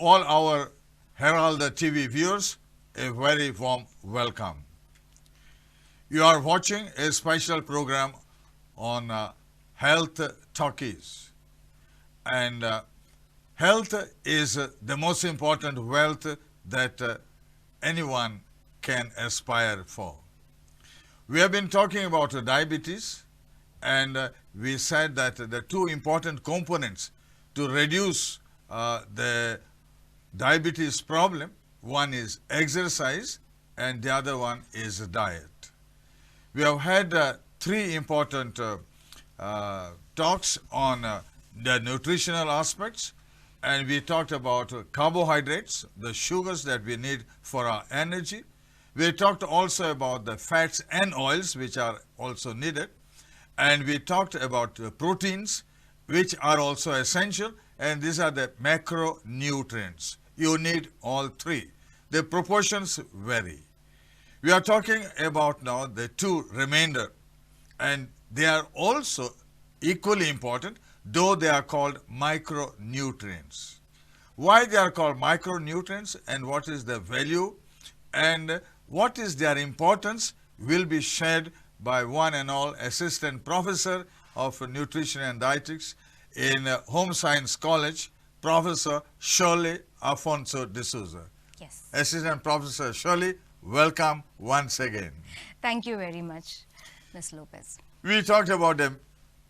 all our HERALD TV viewers, a very warm welcome. You are watching a special program on health talkies. And health is the most important wealth that anyone can aspire for. We have been talking about diabetes, and we said that the two important components to reduce the diabetes problem, one is exercise and the other one is diet. We have had three important talks on the nutritional aspects, and we talked about carbohydrates, the sugars that we need for our energy. We talked also about the fats and oils which are also needed, and we talked about proteins which are also essential, and these are the macronutrients. You need all three. The proportions vary. We are talking about now the two remainder, and they are also equally important, though they are called micronutrients. Why they are called micronutrients and what is the value and what is their importance will be shared by one and all Assistant Professor of Nutrition and Dietetics in Home Science College, Professor Sheryl Afonso D'Souza. Yes. Assistant Professor Sheryl, welcome once again. Thank you very much, Ms. Lopez. We talked about the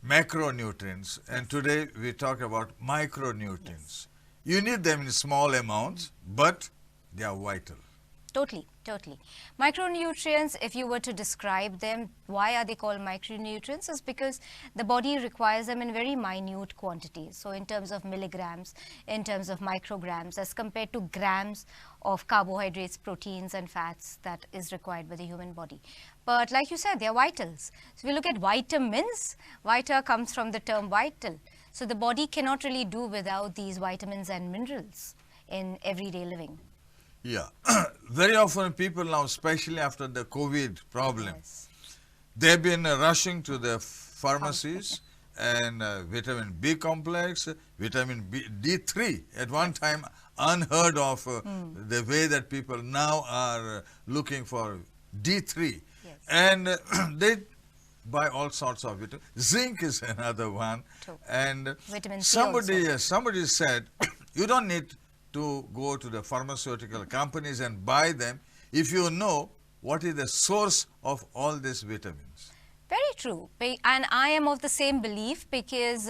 macronutrients, and today we talk about micronutrients. Yes. You need them in small amounts, but they are vital. Totally. Micronutrients, if you were to describe them, why are they called micronutrients? Is because the body requires them in very minute quantities. So in terms of milligrams, in terms of micrograms, as compared to grams of carbohydrates, proteins and fats that is required by the human body. But like you said, they are vitals. So if you look at vitamins, vita comes from the term vital. So the body cannot really do without these vitamins and minerals in everyday living. Yeah, very often people now, especially after the COVID problem, Yes. they've been rushing to the pharmacies and vitamin B complex, vitamin D3, at one time unheard of the way that people now are looking for D3. Yes. And they buy all sorts of vitamins. Zinc is another one. True. And Vitamin C also. somebody said, you don't need to go to the pharmaceutical companies and buy them if you know what is the source of all these vitamins. Very true. And I am of the same belief because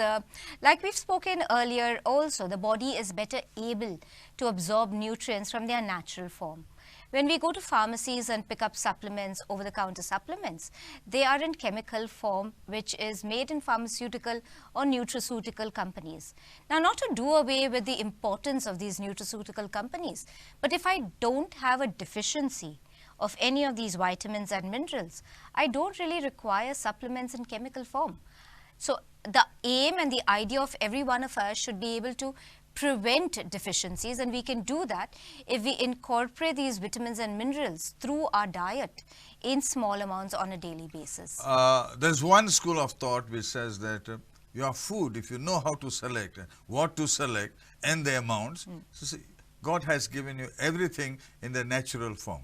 like we've spoken earlier also, the body is better able to absorb nutrients from their natural form. When we go to pharmacies and pick up supplements, over-the-counter supplements, they are in chemical form, which is made in pharmaceutical or nutraceutical companies. Now, not to do away with the importance of these nutraceutical companies, but if I don't have a deficiency of any of these vitamins and minerals, I don't really require supplements in chemical form. So the aim and the idea of every one of us should be able to prevent deficiencies, and we can do that if we incorporate these vitamins and minerals through our diet in small amounts on a daily basis. There's one school of thought which says that your food, if you know how to select, what to select and the amounts, so see, God has given you everything in the natural form.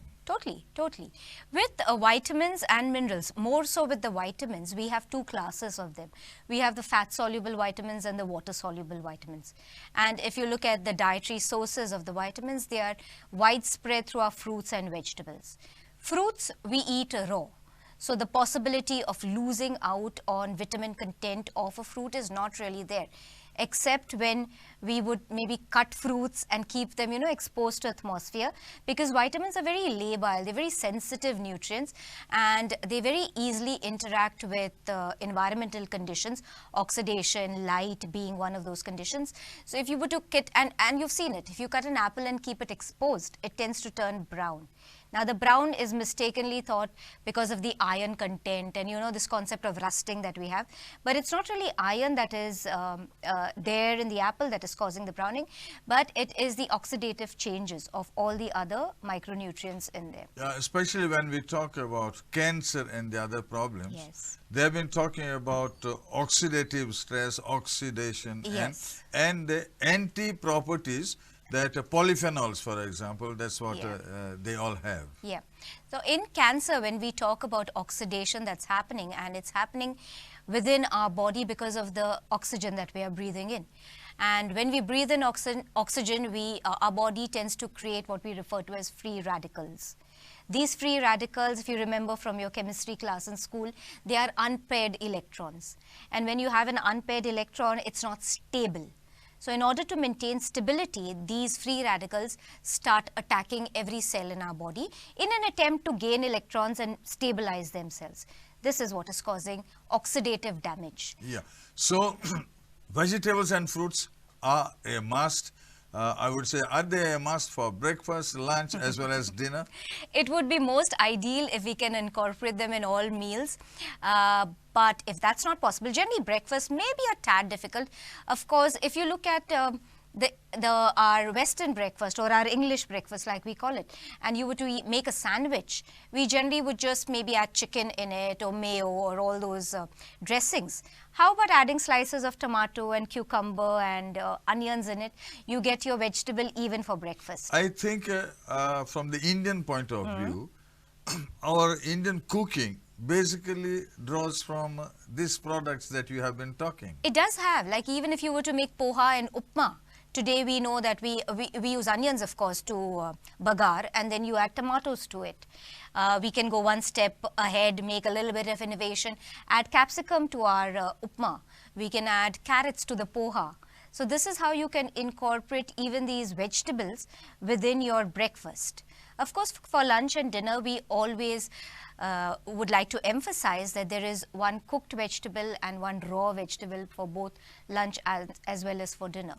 Totally. With vitamins and minerals, more so with the vitamins, we have two classes of them. We have the fat-soluble vitamins and the water-soluble vitamins. And if you look at the dietary sources of the vitamins, they are widespread through our fruits and vegetables. Fruits we eat raw. So the possibility of losing out on vitamin content of a fruit is not really there, except when we would maybe cut fruits and keep them, exposed to atmosphere, because vitamins are very labile, they're very sensitive nutrients, and they very easily interact with environmental conditions, oxidation, light being one of those conditions. So if you were to cut, and you've seen it, if you cut an apple and keep it exposed, it tends to turn brown. Now, the brown is mistakenly thought because of the iron content and, this concept of rusting that we have. But it's not really iron that is there in the apple that is causing the browning, but it is the oxidative changes of all the other micronutrients in there. Especially when we talk about cancer and the other problems. Yes. They have been talking about oxidative stress, oxidation, Yes. and the anti-properties that polyphenols, for example, that's what Yeah. they all have. Yeah. So in cancer, when we talk about oxidation that's happening, and it's happening within our body because of the oxygen that we are breathing in. And when we breathe in oxygen, our body tends to create what we refer to as free radicals. These free radicals, if you remember from your chemistry class in school, they are unpaired electrons. And when you have an unpaired electron, it's not stable. So in order to maintain stability, these free radicals start attacking every cell in our body in an attempt to gain electrons and stabilize themselves. This is what is causing oxidative damage. Yeah. So vegetables and fruits are a must. I would say, are they a must for breakfast, lunch, as well as dinner? It would be most ideal if we can incorporate them in all meals. But if that's not possible, generally breakfast may be a tad difficult. Of course, if you look at our Western breakfast or our English breakfast, like we call it, and you were to make a sandwich, we generally would just maybe add chicken in it or mayo or all those dressings. How about adding slices of tomato and cucumber and onions in it? You get your vegetable even for breakfast. I think from the Indian point of view, our Indian cooking basically draws from these products that you have been talking. It does have, like even if you were to make poha and upma, today we know that we use onions, of course, to bagar, and then you add tomatoes to it. We can go one step ahead, make a little bit of innovation, add capsicum to our upma. We can add carrots to the poha. So this is how you can incorporate even these vegetables within your breakfast. Of course, for lunch and dinner, we always would like to emphasize that there is one cooked vegetable and one raw vegetable for both lunch as well as for dinner.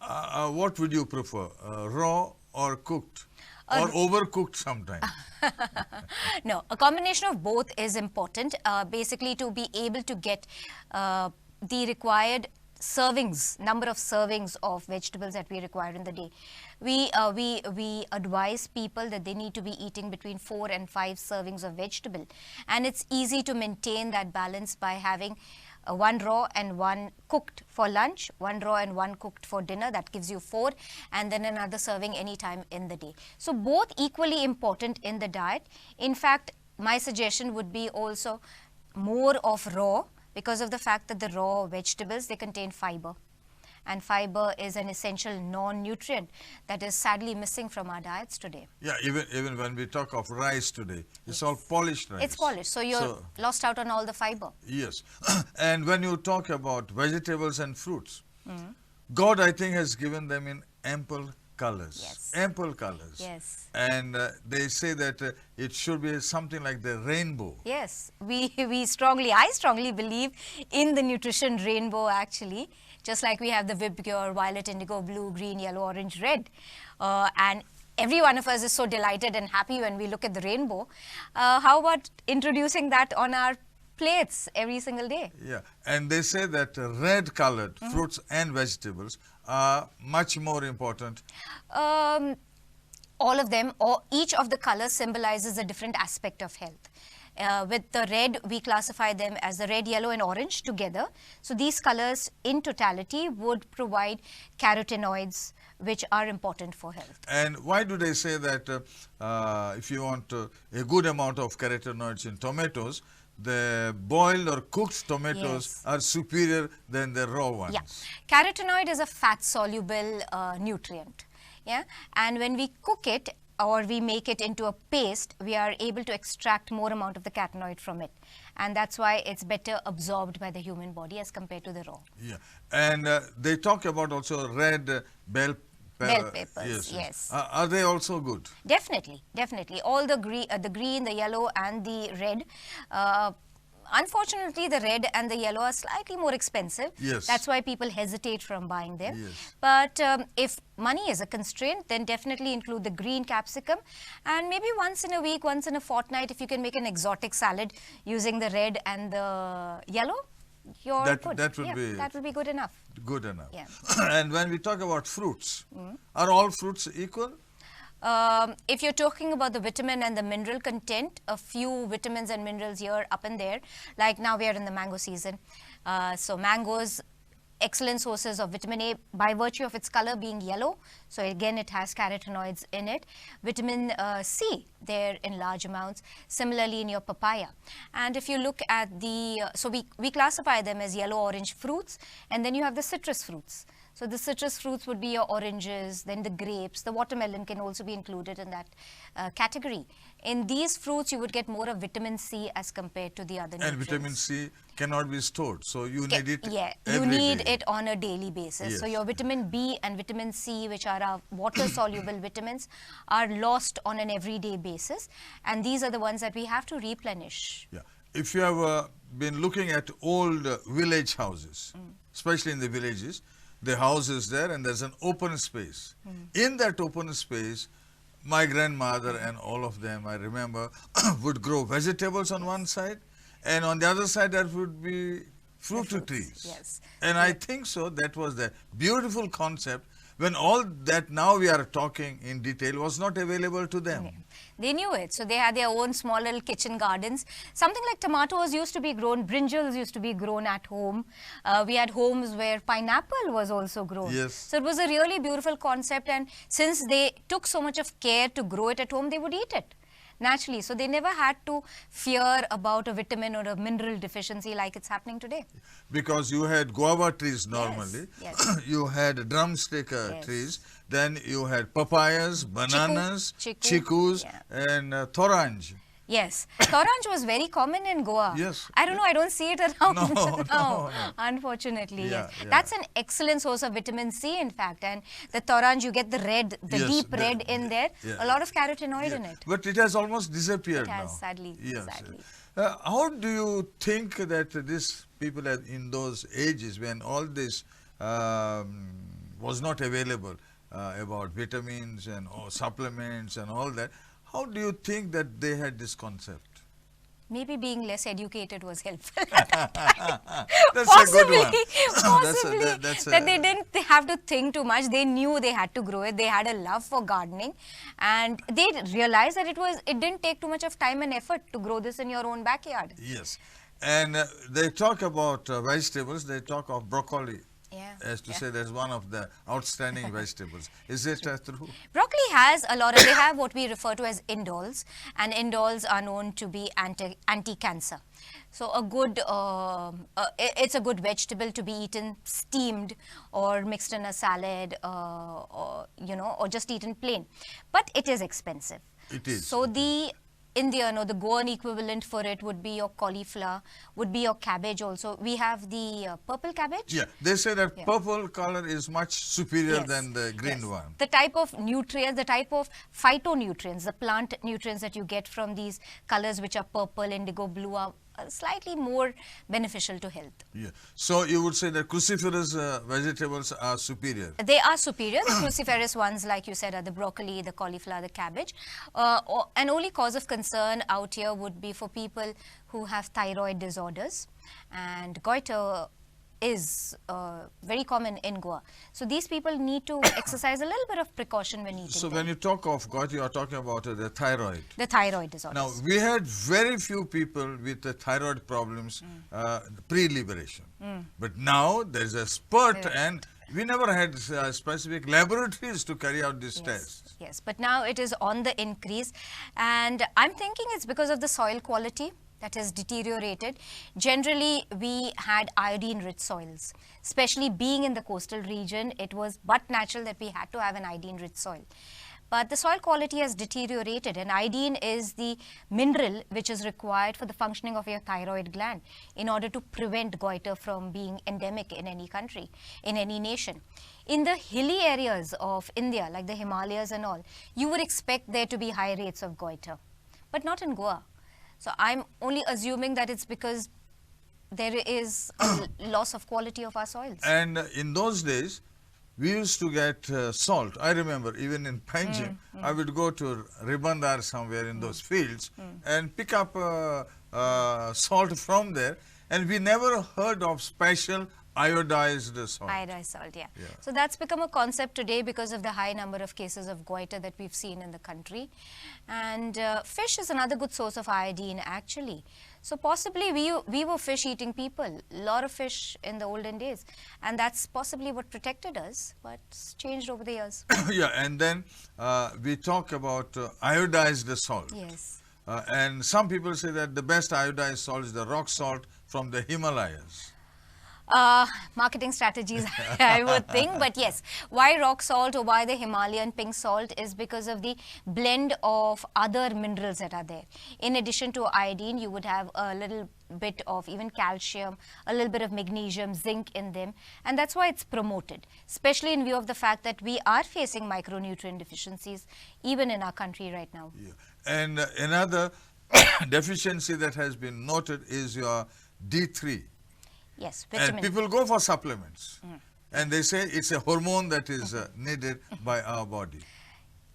What would you prefer, raw or cooked? Or overcooked sometimes? No, a combination of both is important, basically to be able to get the required number of servings of vegetables that we require in the day. We advise people that they need to be eating between 4 and 5 servings of vegetable, and it's easy to maintain that balance by having one raw and one cooked for lunch, one raw and one cooked for dinner. That gives you 4, and then another serving anytime in the day. So both equally important in the diet. In fact, my suggestion would be also more of raw, because of the fact that the raw vegetables, they contain fiber. And fiber is an essential non-nutrient that is sadly missing from our diets today. Yeah, even when we talk of rice today, it's all polished rice. It's polished, so you're lost out on all the fiber. Yes. And when you talk about vegetables and fruits, God, I think, has given them in ample colors. Yes. Ample colors. Yes. And they say that it should be something like the rainbow. Yes, I strongly believe in the nutrition rainbow actually. Just like we have the Vibgure, violet, indigo, blue, green, yellow, orange, red. And every one of us is so delighted and happy when we look at the rainbow. How about introducing that on our plates every single day? Yeah, and they say that red colored fruits and vegetables are much more important. All of them, or each of the colors symbolizes a different aspect of health. With the red, we classify them as the red, yellow and orange together. So these colors in totality would provide carotenoids, which are important for health. And why do they say that if you want a good amount of carotenoids in tomatoes, the boiled or cooked tomatoes are superior than the raw ones? Yeah, carotenoid is a fat-soluble nutrient. Yeah, and when we cook it or we make it into a paste, we are able to extract more amount of the carotenoid from it, and that's why it's better absorbed by the human body as compared to the raw. Yeah, and they talk about also red bell peppers. Yes. Are they also good? Definitely. All the green, the yellow, and the red. Unfortunately, the red and the yellow are slightly more expensive. Yes. That's why people hesitate from buying them. Yes. But if money is a constraint, then definitely include the green capsicum. And maybe once in a week, once in a fortnight, if you can make an exotic salad using the red and the yellow, you're good. That would be good enough. Good enough. Yeah. And when we talk about fruits, are all fruits equal? If you're talking about the vitamin and the mineral content, a few vitamins and minerals here up and there. Like now we are in the mango season. So mangoes excellent sources of vitamin A by virtue of its color being yellow. So again, it has carotenoids in it. Vitamin C, there in large amounts. Similarly in your papaya. And if you look at the, so we classify them as yellow orange fruits, and then you have the citrus fruits. So the citrus fruits would be your oranges, then the grapes, the watermelon can also be included in that category. In these fruits, you would get more of vitamin C as compared to the other nutrients. And vitamin C cannot be stored, so you need it you need day. it on a daily basis. Yes. So your vitamin B and vitamin C, which are our water-soluble vitamins, are lost on an everyday basis. And these are the ones that we have to replenish. Yeah. If you have been looking at old village houses, especially in the villages, the house is there and there's an open space. In that open space, my grandmother and all of them, I remember, would grow vegetables on one side, and on the other side there would be fruit trees. Yes. And I think so, that was the beautiful concept when all that now we are talking in detail was not available to them. Yeah. They knew it. So they had their own small little kitchen gardens. Something like tomatoes used to be grown, brinjals used to be grown at home. We had homes where pineapple was also grown. Yes. So it was a really beautiful concept, and since they took so much of care to grow it at home, they would eat it naturally. So they never had to fear about a vitamin or a mineral deficiency like it's happening today. Because you had guava trees normally, Yes. you had drumstick Yes. trees, then you had papayas, bananas, chikus, yeah. and thoranj. Yes, thoranj was very common in Goa. Yes. I don't know, I don't see it around No, now, no. unfortunately. Yeah, Yes. yeah. That's an excellent source of vitamin C, in fact. And the thoranj, you get the red, the Yes, deep red in there, yeah. a lot of carotenoid in it. But it has almost disappeared It now. has, sadly, Yes. sadly. How do you think that these people in those ages when all this was not available about vitamins and supplements and all that, how do you think that they had this concept? Maybe being less educated was helpful. That's Possibly, a good one. possibly. That's That they didn't have to think too much. They knew they had to grow it. They had a love for gardening, and they realized that it didn't take too much of time and effort to grow this in your own backyard. Yes. And they talk about vegetables, they talk of broccoli. Yeah. As to say that's one of the outstanding vegetables. Is it true? Broccoli has a lot of, they have what we refer to as indoles, and indoles are known to be anti-cancer. So a good, it's a good vegetable to be eaten steamed or mixed in a salad, or just eaten plain. But it is expensive. It is. So the Indian or the Goan equivalent for it would be your cauliflower, would be your cabbage also. We have the purple cabbage. Yeah, they say that purple color is much superior Yes. than the green one. The type of nutrients, the type of phytonutrients, the plant nutrients that you get from these colors which are purple, indigo, blue are slightly more beneficial to health. Yeah. So you would say that cruciferous vegetables are superior. They are superior. The cruciferous ones, like you said, are the broccoli, the cauliflower, the cabbage. An only cause of concern out here would be for people who have thyroid disorders, and goiter is very common in Goa. So these people need to exercise a little bit of precaution when eating So them. when you talk of gout, you are talking about the thyroid. The thyroid disorders. Now, we had very few people with the thyroid problems pre-liberation. But now there is a spurt, and we never had specific laboratories to carry out this test. Yes, but now it is on the increase, and I'm thinking it's because of the soil quality that has deteriorated. Generally, we had iodine-rich soils. Especially being in the coastal region, it was but natural that we had to have an iodine-rich soil. But the soil quality has deteriorated, and iodine is the mineral which is required for the functioning of your thyroid gland in order to prevent goiter from being endemic in any country, in any nation. In the hilly areas of India, like the Himalayas and all, you would expect there to be high rates of goiter, but not in Goa. So I'm only assuming that it's because there is a loss of quality of our soils. And in those days, we used to get salt. I remember even in Panjim, I would go to Ribandar somewhere in those fields and pick up salt from there. And we never heard of special iodized salt. Iodized salt, yeah. Yeah. So that's become a concept today because of the high number of cases of goiter that we've seen in the country. And fish is another good source of iodine, actually. So possibly we were fish-eating people, a lot of fish in the olden days. And that's possibly what protected us, but it's changed over the years. Yeah, and then we talk about iodized salt. Yes. And some people say that the best iodized salt is the rock salt from the Himalayas. Marketing strategies, I would think. But yes, why rock salt or why the Himalayan pink salt is because of the blend of other minerals that are there. In addition to iodine, you would have a little bit of even calcium, a little bit of magnesium, zinc in them. And that's why it's promoted, especially in view of the fact that we are facing micronutrient deficiencies even in our country right now. Yeah. And another deficiency that has been noted is your D3. Yes, And vitamin. people go for supplements. And they say it's a hormone that is needed by our body.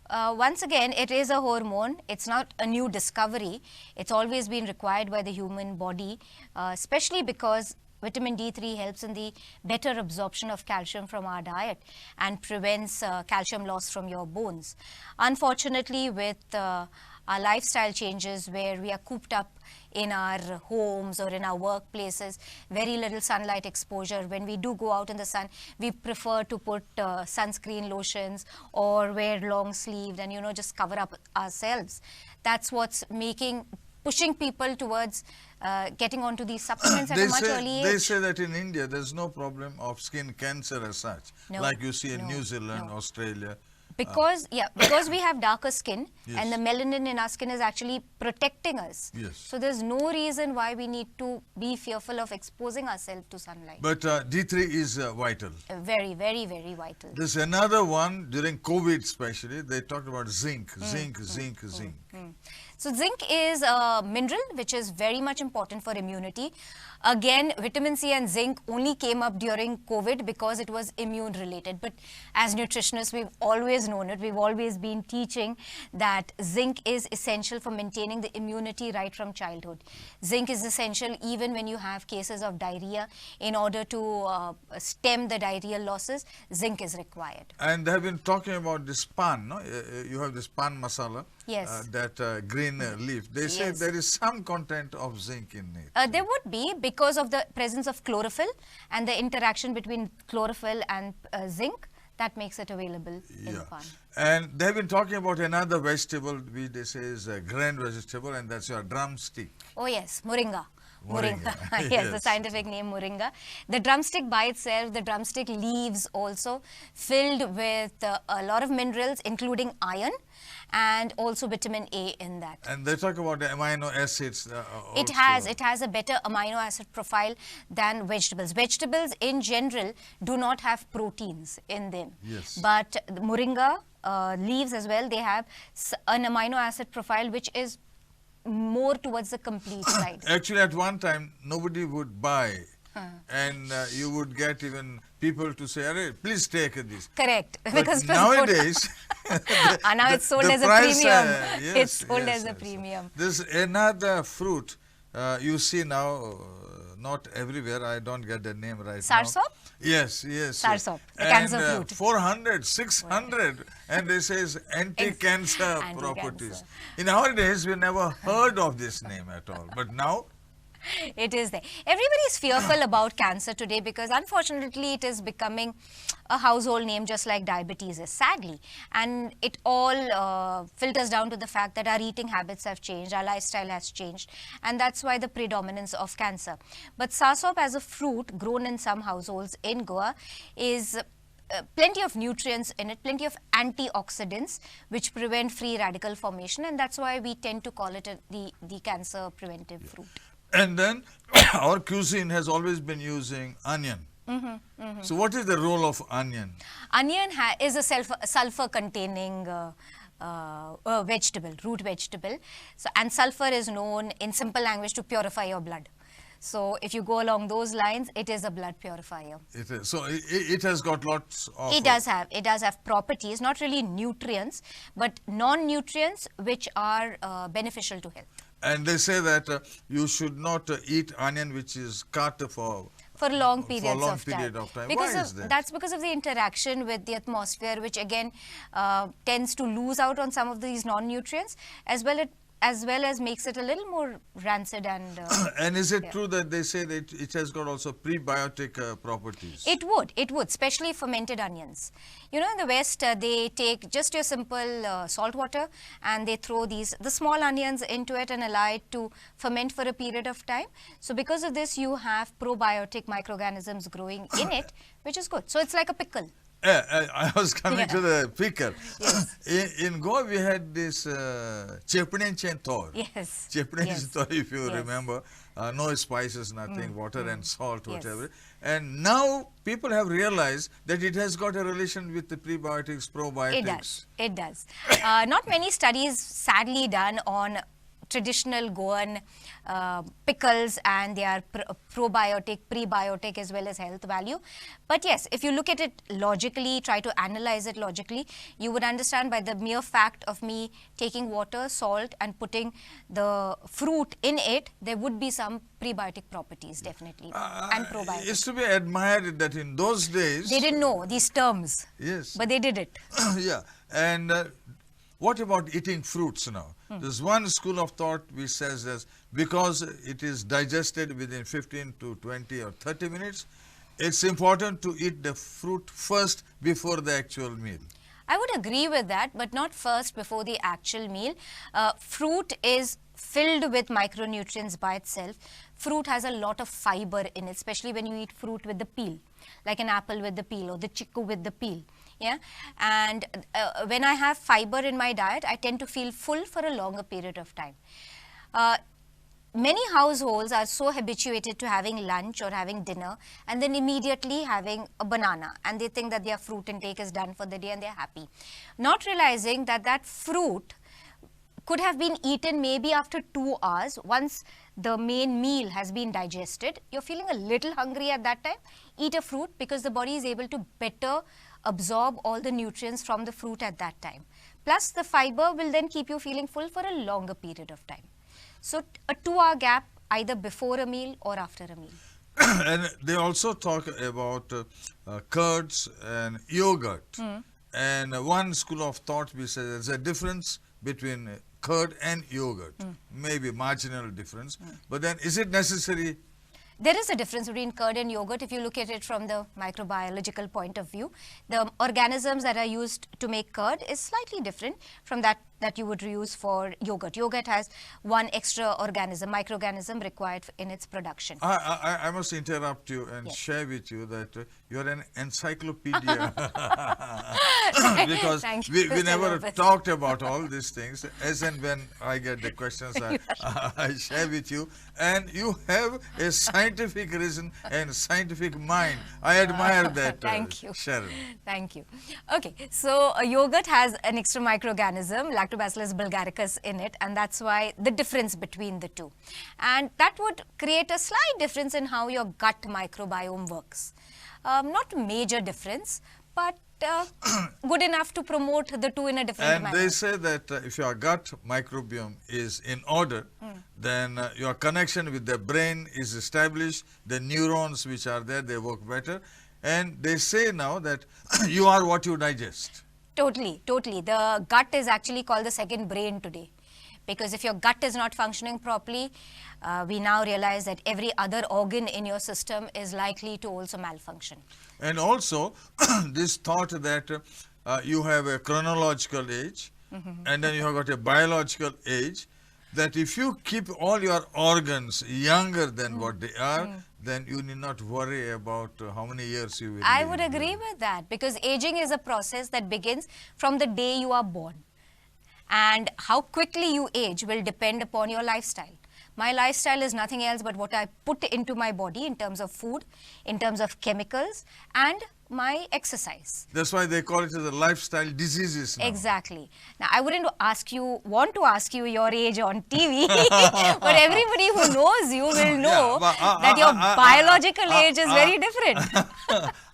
Once again, it is a hormone. It's not a new discovery. It's always been required by the human body, especially because vitamin D3 helps in the better absorption of calcium from our diet and prevents calcium loss from your bones. Unfortunately, with our lifestyle changes where we are cooped up in our homes or in our workplaces, very little sunlight exposure. When we do go out in the sun, we prefer to put sunscreen lotions or wear long sleeved and, just cover up ourselves. That's what's pushing people towards getting onto these supplements at a much early age. They say that in India, there's no problem of skin cancer as such, No, like you see in no, New Zealand, no. Australia. Because we have darker skin and the melanin in our skin is actually protecting us. Yes. So there's no reason why we need to be fearful of exposing ourselves to sunlight. But D3 is vital. Very, very, very vital. There's another one during COVID especially, they talked about zinc. Zinc. So zinc is a mineral which is very much important for immunity. Again, vitamin C and zinc only came up during COVID because it was immune related. But as nutritionists, we've always known it. We've always been teaching that zinc is essential for maintaining the immunity right from childhood. Zinc is essential even when you have cases of diarrhea. In order to stem the diarrheal losses, zinc is required. And they have been talking about this pan, no? You have this pan masala. Yes. That green leaf. They say Yes. there is some content of zinc in it. There would be because of the presence of chlorophyll and the interaction between chlorophyll and zinc that makes it available in pan. And they've been talking about another vegetable which they say is a grand vegetable, and that's your drumstick. Oh yes, moringa. Moringa. Yes, the Yes. scientific name moringa. The drumstick by itself, the drumstick leaves also filled with a lot of minerals including iron and also vitamin A in that. And they talk about the amino acids. It has a better amino acid profile than vegetables. Vegetables in general do not have proteins in them. Yes. But the moringa leaves as well, they have an amino acid profile which is more towards the complete side. Actually, at one time, nobody would buy. And you would get even people to say, "Arey, please take this." Correct. But Because it was nowadays, and now it's sold the as a price, premium. yes, It's sold yes, as a yes. premium. There's another fruit you see now, not everywhere. I don't get the name right Sarsop? now. Yes. Sarsop, the And, cancer fruit. 400, 600, and they says anti-cancer Anti-cancer. properties. In our days, we never heard of this name at all. But now, It is there. Everybody is fearful about cancer today because unfortunately it is becoming a household name just like diabetes is, sadly. And it all filters down to the fact that our eating habits have changed, our lifestyle has changed, and that's why the predominance of cancer. But sarsop as a fruit grown in some households in Goa is plenty of nutrients in it, plenty of antioxidants which prevent free radical formation, and that's why we tend to call it the cancer preventive fruit. and then our cuisine has always been using onion. So what is the role of onion? Onion is a sulfur-containing vegetable, root vegetable. So, and sulfur is known in simple language to purify your blood. So, if you go along those lines, it is a blood purifier. It is. So it has got lots of... It does have properties, not really nutrients, but non-nutrients which are beneficial to health. And they say that you should not eat onion which is cut for for long periods for a long of time. period of time. Because Why is that? That's because of the interaction with the atmosphere, which again tends to lose out on some of these non-nutrients, as well as makes it a little more rancid and. And is it true that they say that it has got also prebiotic properties? It would, especially fermented onions. You know, in the West, they take just your simple salt water and they throw the small onions into it and allow it to ferment for a period of time. So because of this, you have probiotic microorganisms growing in it, which is good. So it's like a pickle. I was coming to the pickle. Yes. In Goa, we had this Chepnenchen Yes. Chepnenchen if you Yes. remember. No spices, nothing, water and salt, Yes. whatever. And now people have realized that it has got a relation with the prebiotics, probiotics. It does. Not many studies, sadly, done on traditional Goan pickles and their probiotic, prebiotic as well as health value. But yes, if you look at it logically, try to analyze it logically, you would understand by the mere fact of me taking water, salt and putting the fruit in it, there would be some prebiotic properties definitely and probiotics. It's to be admired that in those days... They didn't know these terms, Yes. but they did it. Yeah. And what about eating fruits now? There's one school of thought which says that because it is digested within 15 to 20 or 30 minutes, it's important to eat the fruit first before the actual meal. I would agree with that, but not first before the actual meal. Fruit is filled with micronutrients by itself. Fruit has a lot of fiber in it, especially when you eat fruit with the peel, like an apple with the peel or the chiku with the peel. Yeah, and when I have fiber in my diet, I tend to feel full for a longer period of time. Many households are so habituated to having lunch or having dinner and then immediately having a banana, and they think that their fruit intake is done for the day and they're happy. Not realizing that that fruit could have been eaten maybe after 2 hours. Once the main meal has been digested, you're feeling a little hungry at that time, eat a fruit because the body is able to better absorb all the nutrients from the fruit at that time. Plus the fiber will then keep you feeling full for a longer period of time. So a 2-hour gap either before a meal or after a meal. And they also talk about curds and yogurt. And one school of thought we say there's a difference between curd and yogurt, maybe marginal difference. But then is it necessary? There is a difference between curd and yogurt if you look at it from the microbiological point of view. The organisms that are used to make curd is slightly different from that you would use for yogurt. Yogurt has one extra organism, microorganism required in its production. I must interrupt you and share with you that you're an encyclopedia. Because we never talked about all these things. As and when I get the questions, I share with you. And you have a scientific reason and scientific mind. I admire that, Thank you. Sheryl. Thank you. Okay, so yogurt has an extra microorganism, Lactobacillus bulgaricus, in it, and that's why the difference between the two. And that would create a slight difference in how your gut microbiome works. Not major difference, but good enough to promote the two in a different manner. And they say that if your gut microbiome is in order, then your connection with the brain is established, the neurons which are there, they work better. And they say now that you are what you digest. Totally, totally. The gut is actually called the second brain today. Because if your gut is not functioning properly, we now realize that every other organ in your system is likely to also malfunction. And also, this thought that you have a chronological age, and then you have got a biological age, that if you keep all your organs younger than what they are, then you need not worry about how many years you will live. I would agree with that, because aging is a process that begins from the day you are born. And how quickly you age will depend upon your lifestyle. My lifestyle is nothing else but what I put into my body in terms of food, in terms of chemicals, and my exercise. That's why they call it as a lifestyle diseases now. Exactly. Now, I wouldn't want to ask you your age on TV, but everybody who knows you will know that your biological age is very different.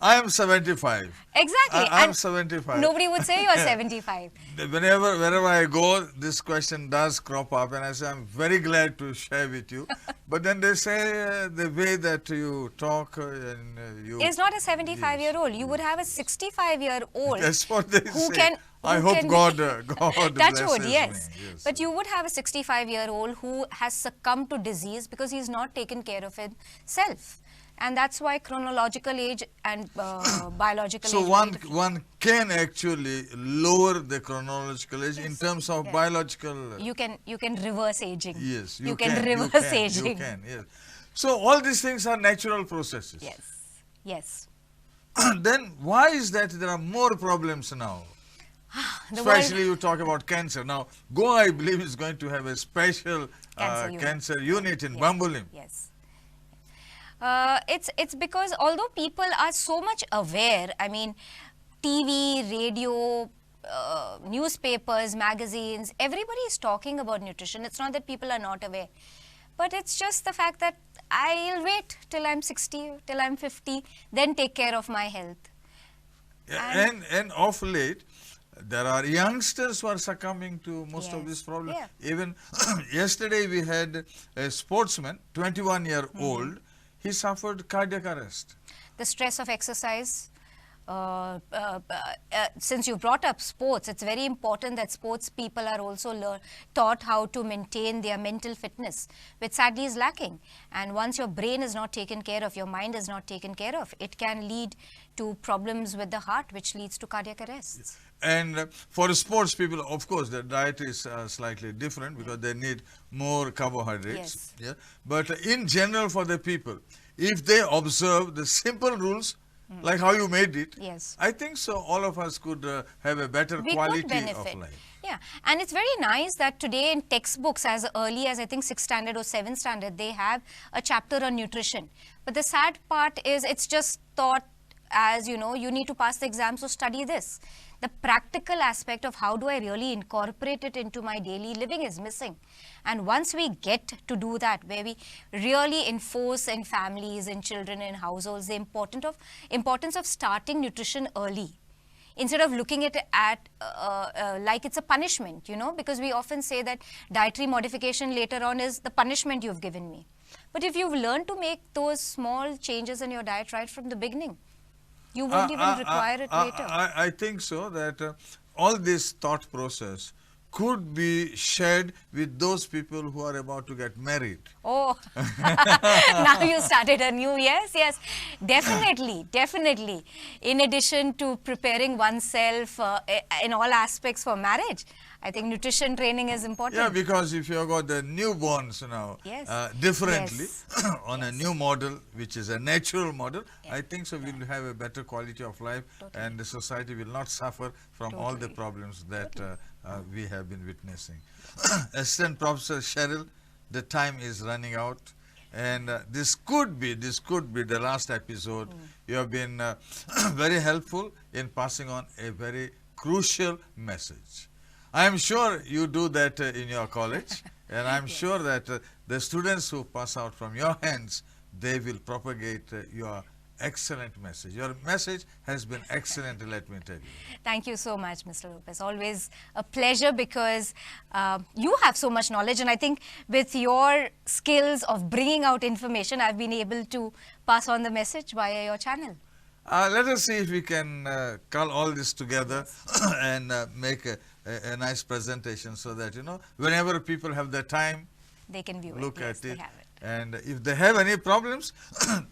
I am 75. Exactly. I'm And 75. nobody would say you're 75. Wherever I go, this question does crop up, and I say I'm very glad to share with you. But then they say the way that you talk and you Is not a 75-year-old. You would have a 65-year-old. That's what they who say. Can, I who hope can God touch blesses wood, me. yes. Yes. But you would have a 65-year-old who has succumbed to disease because he's not taken care of himself. And that's why chronological age and biological So age. one can actually lower the chronological age in terms of biological. You can reverse aging. Yes, you can reverse aging. You can, yes. So all these things are natural processes. Yes, yes. Then why is that there are more problems now? Especially you talk about cancer. Now, Goa, I believe, is going to have a special cancer unit in Bambolim. Yes. It's because although people are so much aware, I mean, TV, radio, newspapers, magazines, everybody is talking about nutrition. It's not that people are not aware. But it's just the fact that I'll wait till I'm 60, till I'm 50, then take care of my health. And of late, there are youngsters who are succumbing to most of these problems. Yeah. Even yesterday we had a sportsman, 21-year-old, he suffered cardiac arrest. The stress of exercise. Since you brought up sports, it's very important that sports people are also taught how to maintain their mental fitness, which sadly is lacking. And once your brain is not taken care of, your mind is not taken care of, it can lead to problems with the heart, which leads to cardiac arrests. And for sports people, of course, the diet is slightly different because they need more carbohydrates. Yes. Yeah. But in general, for the people, if they observe the simple rules, like how you made it, yes, I think so all of us could have a better quality of life. Yeah, and it's very nice that today in textbooks as early as I think 6th standard or 7th standard, they have a chapter on nutrition. But the sad part is it's just taught as, you know, you need to pass the exam, so study this. The practical aspect of how do I really incorporate it into my daily living is missing. And once we get to do that, where we really enforce in families, in children, in households, the importance of starting nutrition early, instead of looking at it like it's a punishment, you know, because we often say that dietary modification later on is the punishment you've given me. But if you've learned to make those small changes in your diet right from the beginning, you won't even require it later. I think so that all this thought process could be shared with those people who are about to get married. Oh, now you started a new, yes, definitely, definitely. In addition to preparing oneself in all aspects for marriage, I think nutrition training is important. Yeah, because if you've got the newborns now differently on a new model, which is a natural model, I think so we'll have a better quality of life and the society will not suffer from all the problems that we have been witnessing. Assistant Professor Sheryl, the time is running out. And this could be the last episode. You have been very helpful in passing on a very crucial message. I am sure you do that in your college, and I'm sure that the students who pass out from your hands, they will propagate your excellent message. Your message has been excellent, let me tell you. Thank you so much, Mr. Lopes. Always a pleasure because you have so much knowledge, and I think with your skills of bringing out information, I've been able to pass on the message via your channel. Let us see if we can cull all this together and make a nice presentation so that, you know, whenever people have the time, they can view look it. Yes, at it. They have it. And if they have any problems,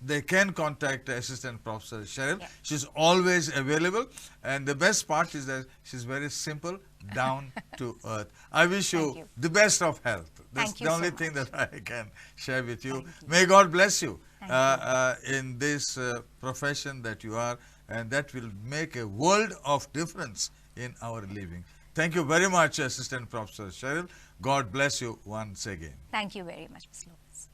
they can contact Assistant Professor Sheryl. She's always available. And the best part is that she's very simple, down to earth. I wish you the best of health. That's the only thing that I can share with you. May God bless you in this profession that you are, and that will make a world of difference in our living. Thank you very much, Assistant Professor Sheryl. God bless you once again. Thank you very much, Mr. Lopes.